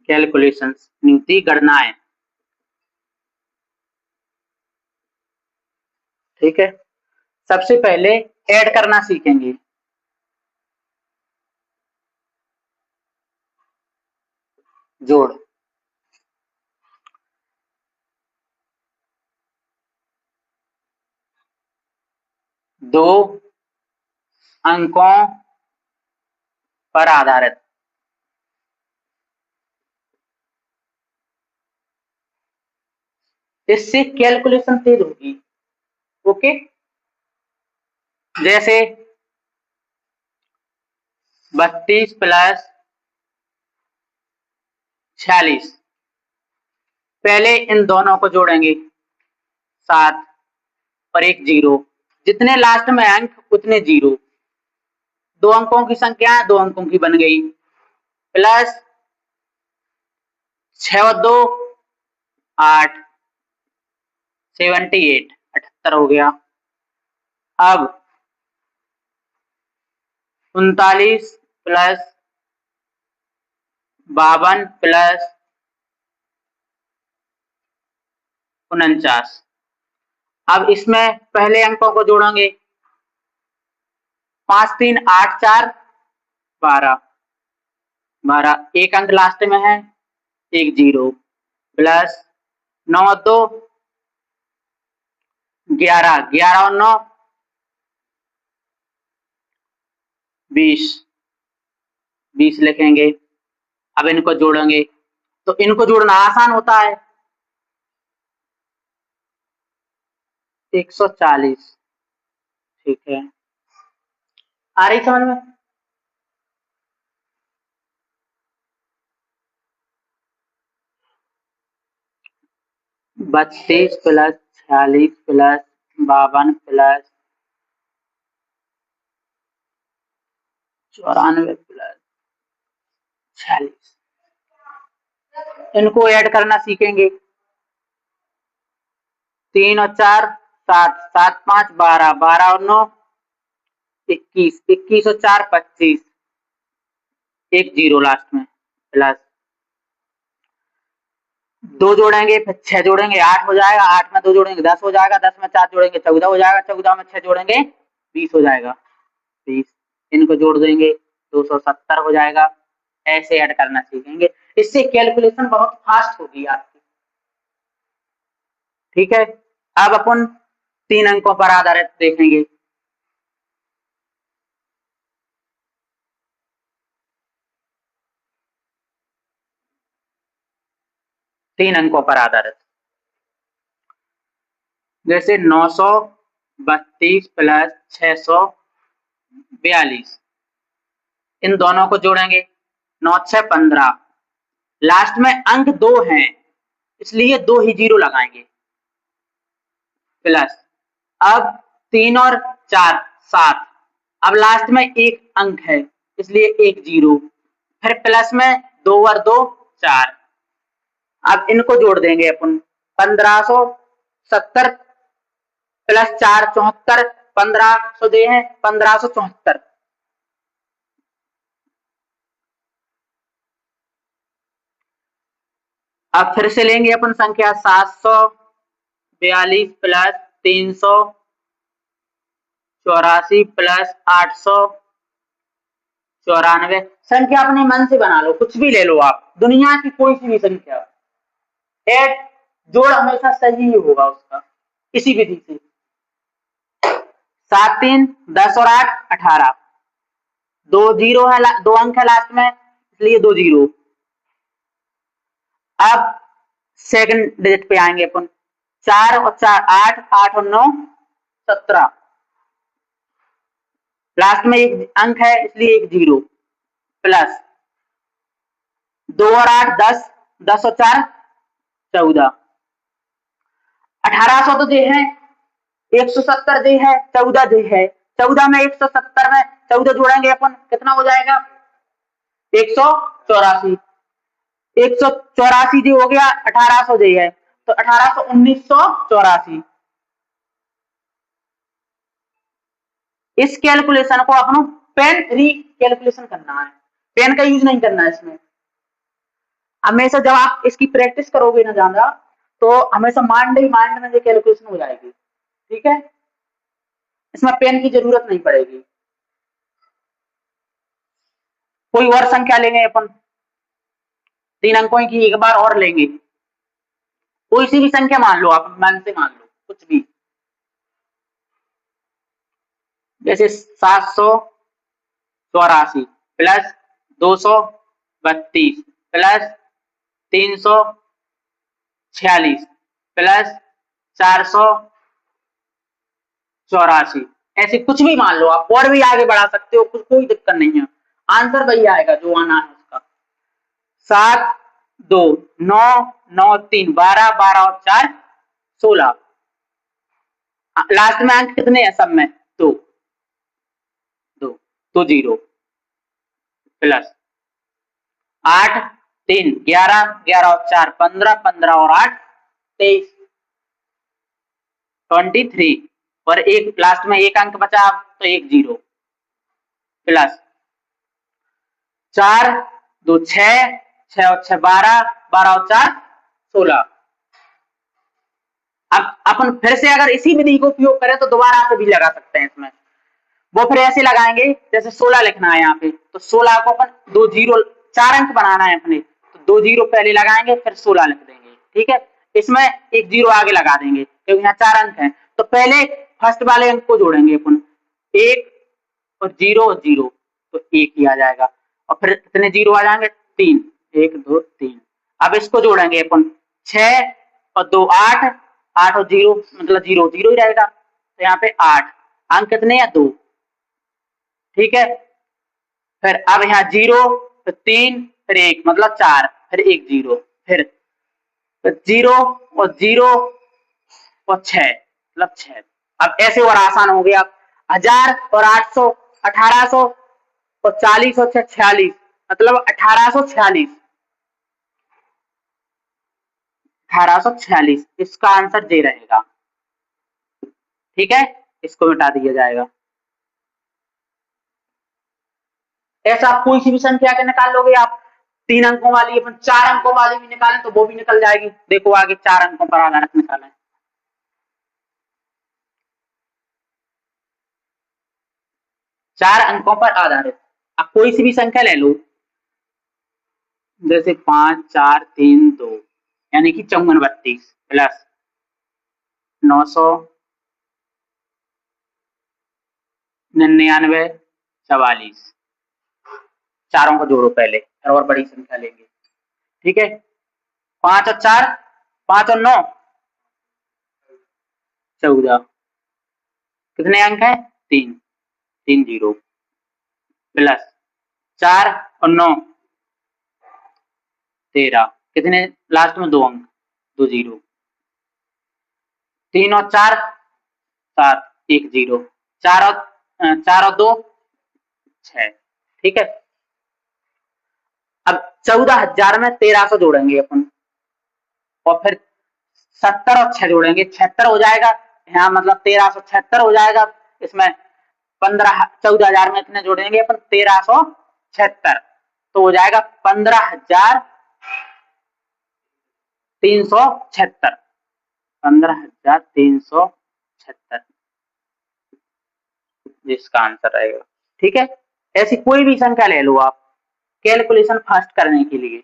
Calculations न्यूति गणनाएं। ठीक है, सबसे पहले ऐड करना सीखेंगे। जोड़, दो अंकों पर आधारित। इससे कैलकुलेशन तेज होगी। ओके, जैसे 32 प्लस 46, पहले इन दोनों को जोड़ेंगे 7 और एक जीरो, जितने लास्ट में अंक उतने जीरो। दो अंकों की संख्या दो अंकों की बन गई, प्लस 6 और 2 8, 78 78 हो गया। अब 39 प्लस 52 प्लस 49। अब इसमें पहले अंकों को जोड़ेंगे, 5 3 8 4 12 12, एक अंक लास्ट में है, एक जीरो, प्लस 9 2 11 11 और 9 20 20 लिखेंगे। अब इनको जोड़ेंगे, तो इनको जोड़ना आसान होता है, 140। ठीक है, आ रही समझ में? बत्तीस प्लस 46 प्लस 52 प्लस 94 प्लस 46, इनको ऐड करना सीखेंगे। 3 और 4 7, 7 5 12, 12 और 9 21, 21 और 4 25, एक जीरो लास्ट में, प्लस 2 जोड़ेंगे, फिर 6 जोड़ेंगे 8 हो जाएगा, 8 में 2 जोड़ेंगे 10 हो जाएगा, 10 में 4 जोड़ेंगे 14 हो जाएगा, 14 में 6 जोड़ेंगे 20 हो जाएगा, 20, इनको जोड़ देंगे 270 हो जाएगा। ऐसे ऐड करना सीखेंगे, इससे कैलकुलेशन बहुत फास्ट होगी आपकी। ठीक है, अब अपन 3 अंकों पर आधारित देखेंगे। तीन अंकों पर आधारित, जैसे 932 प्लस 642, इन दोनों को जोड़ेंगे, 9 6 15, लास्ट में अंक 2 हैं इसलिए 2 ही जीरो लगाएंगे, प्लस अब 3 और 4 7, अब लास्ट में एक अंक है इसलिए एक जीरो, फिर प्लस में 2 और 2 4, अब इनको जोड़ देंगे अपन, 1570 प्लस 4 74, 1500 दे हैं 1574। अब फिर से लेंगे अपन संख्या 742 प्लस 384 प्लस 894, संख्या अपने मन से बना लो, कुछ भी ले लो आप, दुनिया की कोई सी भी संख्या, ऐड जोड़ हमेशा सही ही होगा उसका, इसी विधि से। 7 3 10 और 8 18, 2 जीरो है, 2 अंक है लास्ट में इसलिए 2 जीरो। अब सेकंड डिजिट पे आएंगे अपन, 4 और 4 8, 8 और 9 17, लास्ट में एक अंक है इसलिए एक जीरो, प्लस 2 और 8 10, 10 और 4 14, 1800 तो दे है, 170 दे है, 14 दे है, 14 में 170 में 14 जोड़ेंगे अपन, कितना हो जाएगा 184, 184 जो हो गया, 1800 दे है तो 1800 1984। इस कैलकुलेशन को अपन पेन री कैलकुलेशन करना है, पेन का यूज नहीं करना है इसमें। हमेशा जब आप इसकी प्रैक्टिस करोगे ना ज्यादा तो हमेशा माइंड में ये कैलकुलेशन हो जाएगी। ठीक है, इसमें पेन की जरूरत नहीं पड़ेगी। कोई और संख्या लेंगे अपन, 3 अंकों की एक बार और लेंगे। कोई सी भी संख्या मान लो, आप मन से मान लो कुछ भी, जैसे 784 प्लस 232 प्लस 346 प्लस 484, ऐसे कुछ भी मान लो आप, और भी आगे बढ़ा सकते हो, कुछ कोई दिक्कत नहीं है, आंसर वही आएगा जो आना है उसका। 7 2 9 9 3 12 12 और 4 16। लास्ट में अंक कितने हैं सब में? 2 2 तो 0 प्लस 8 3 11 11 और 4 15 15 और 8 23 23 और एक लास्ट में एक अंक बचा तो 1 0 प्लस 4 2 6 6 और 6 12 12 और 4 16। अब अपन फिर से अगर इसी विधि को उपयोग करें तो दोबारा से भी लगा सकते हैं इसमें। वो फिर ऐसे लगाएंगे जैसे 16 लिखना है यहाँ पे, तो 16 को अपन 2 0 4 अंक बनाना है अपने, तो 2 0 पहले लगाएंगे फिर 16 लिख देंगे। ठीक है, इसमें 1 0 आगे लगा देंगे क्योंकि यहाँ 4 अंक हैं, तो पहले फर्स्ट वाले अंक को जोड़ेंगे अपन, 1 और 0 तो 1 ही आ जाएगा, और फिर कितने 0 आ जाएंगे? 3 1 2 3। अब इसको जोड़ेंगे अपन, 6 और 2 8 8 और 0 मतलब 0 0 ही रहेगा, तो यहाँ पे 8 अंक कितने हैं? 2। ठीक है, फिर अब यहाँ 0 फिर 3 फिर 1 मतलब 4 फिर 1 0 फिर 0 और 0 और 6 मतलब 6। अब ऐसे और आसान हो गया, 1000 और 800 1800 और 40 और 6 46 मतलब 1846 1846 इसका आंसर दे रहेगा। ठीक है, इसको मिटा दिया जाएगा। ऐसा आप कोई सी भी संख्या के निकाल लोगे आप, 3 अंकों वाली, अपन 4 अंकों वाली भी निकालें तो वो भी निकल जाएगी। देखो आगे 4 अंकों पर आधारित निकालें, 4 अंकों पर आधारित आप कोई सी भी संख्या ले लो, जैसे 5 4 3 2 यानी कि 54 32 प्लस 999 44, चारों को जोड़ो पहले फिर और बड़ी संख्या लेंगे। ठीक है, 5 और 4 5 और 9 14, कितने अंक है? 3 3 0 प्लस 4 और 9 13, कितने लास्ट में 2 अंक 2 0, 3 और 4 7 1 0, 4 और 2 6। ठीक है, अब 14,000 में 1300 जोड़ेंगे अपन, और फिर 70 और 6 जोड़ेंगे 76 हो जाएगा, यहाँ मतलब 1376 हो जाएगा। इसमें 14,000 में इतने जोड़ेंगे अपन 1376 तो हो जाएगा 15,376 15,376 जिसका आंसर रहेगा। ठीक है, ऐसी कोई भी संख्या ले लो आप कैलकुलेशन फास्ट करने के लिए।